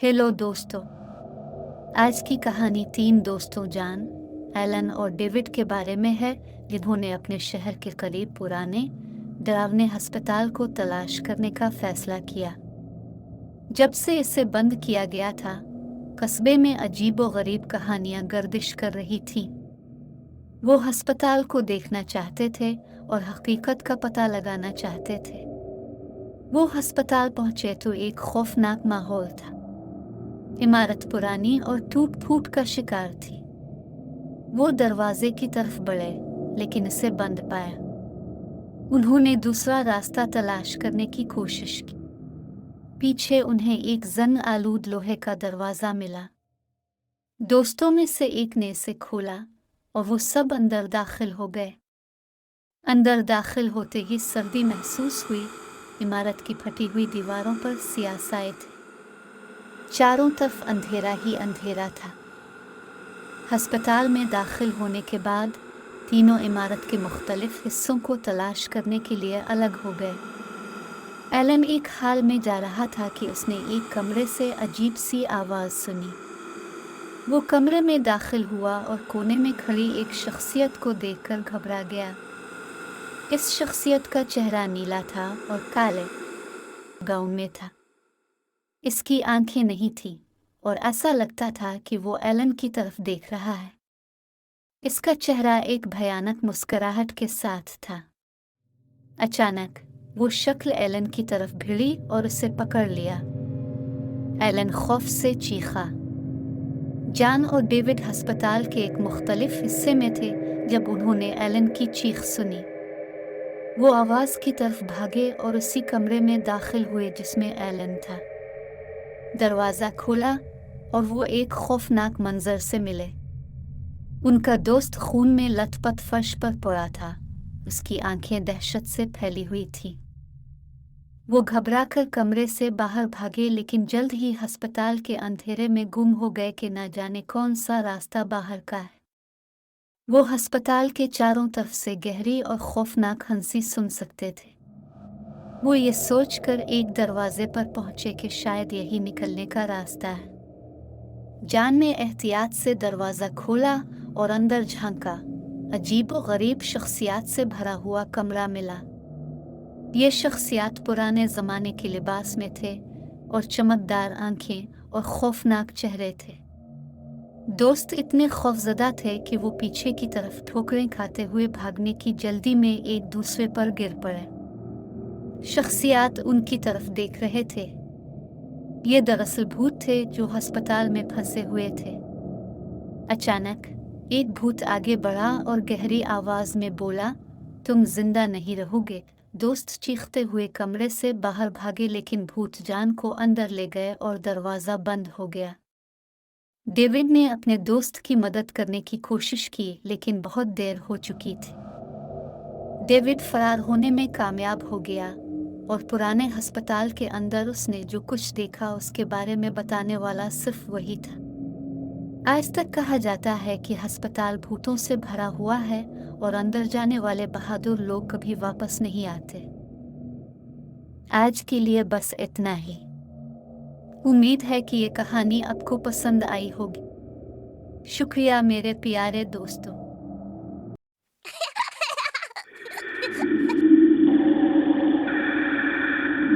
Hello दोस्तों। आज की कहानी 3 दोस्तों जॉन, एलन और डेविड के बारे में है, जिन्होंने अपने शहर के करीब पुराने डरावने अस्पताल को तलाश करने का फैसला किया। जब से इसे बंद किया गया था, कस्बे में अजीबो-गरीब कहानियां गर्दिश कर रही थीं। वो अस्पताल को देखना चाहते थे और हकीकत का पता लगाना चाहते थे। वो अस्पताल पहुंचे तो एक खौफनाक माहौल था। इमारत पुरानी और टूट-फूट का शिकार थी। वो दरवाजे की तरफ बढ़े, लेकिन इसे बंद पाया। उन्होंने दूसरा रास्ता तलाश करने की कोशिश की। पीछे उन्हें एक जंग आलूद लोहे का दरवाजा मिला। दोस्तों में से एक ने इसे खोला और वो सब अंदर दाखिल हो गए। अंदर दाखिल होते ही सर्दी महसूस हुई। इमारत की फटी हुई दीवारों पर सियासाएं थी। चारों तरफ अंधेरा ही अंधेरा था। अस्पताल में दाखिल होने के बाद तीनों इमारत के मुख्तलिफ हिस्सों को तलाश करने के लिए अलग हो गए। एलन एक हाल में जा रहा था कि उसने एक कमरे से अजीब सी आवाज़ सुनी। वो कमरे में दाखिल हुआ और कोने में खड़ी एक शख्सियत को देखकर घबरा गया। इस शख्सियत का चेहरा नीला था और काले गाउन में था। इसकी आंखें नहीं थीं और ऐसा लगता था कि वो एलन की तरफ देख रहा है। इसका चेहरा एक भयानक मुस्कुराहट के साथ था। अचानक वो शक्ल एलन की तरफ भिड़ी और उसे पकड़ लिया। एलन खौफ से चीखा। जॉन और डेविड अस्पताल के एक मुख्तलिफ हिस्से में थे जब उन्होंने एलन की चीख सुनी। वो आवाज़ की तरफ भागे और उसी कमरे में दाखिल हुए जिसमें एलन था। दरवाज़ा खोला और वो एक खौफनाक मंजर से मिले। उनका दोस्त खून में लथपथ फर्श पर पड़ा था। उसकी आंखें दहशत से फैली हुई थीं। वो घबराकर कमरे से बाहर भागे, लेकिन जल्द ही अस्पताल के अंधेरे में गुम हो गए कि न जाने कौन सा रास्ता बाहर का है। वो अस्पताल के चारों तरफ से गहरी और खौफनाक हंसी सुन सकते थे। वो ये सोचकर एक दरवाजे पर पहुंचे कि शायद यही निकलने का रास्ता है। जॉन ने एहतियात से दरवाज़ा खोला और अंदर झांका। अजीबो-गरीब शख्सियात से भरा हुआ कमरा मिला। ये शख्सियात पुराने ज़माने के लिबास में थे और चमकदार आंखें और खौफनाक चेहरे थे। दोस्त इतने खौफजदा थे कि वो पीछे की तरफ ठोकरें खाते हुए भागने की जल्दी में एक दूसरे पर गिर पड़े। शख्सियात उनकी तरफ देख रहे थे। ये दरअसल भूत थे जो अस्पताल में फंसे हुए थे। अचानक एक भूत आगे बढ़ा और गहरी आवाज में बोला, तुम जिंदा नहीं रहोगे। दोस्त चीखते हुए कमरे से बाहर भागे, लेकिन भूत जॉन को अंदर ले गए और दरवाज़ा बंद हो गया। डेविड ने अपने दोस्त की मदद करने की कोशिश की, लेकिन बहुत देर हो चुकी थी। डेविड फरार होने में कामयाब हो गया और पुराने अस्पताल के अंदर उसने जो कुछ देखा उसके बारे में बताने वाला सिर्फ वही था। आज तक कहा जाता है कि अस्पताल भूतों से भरा हुआ है और अंदर जाने वाले बहादुर लोग कभी वापस नहीं आते। आज के लिए बस इतना ही। उम्मीद है कि ये कहानी आपको पसंद आई होगी। शुक्रिया मेरे प्यारे दोस्तों।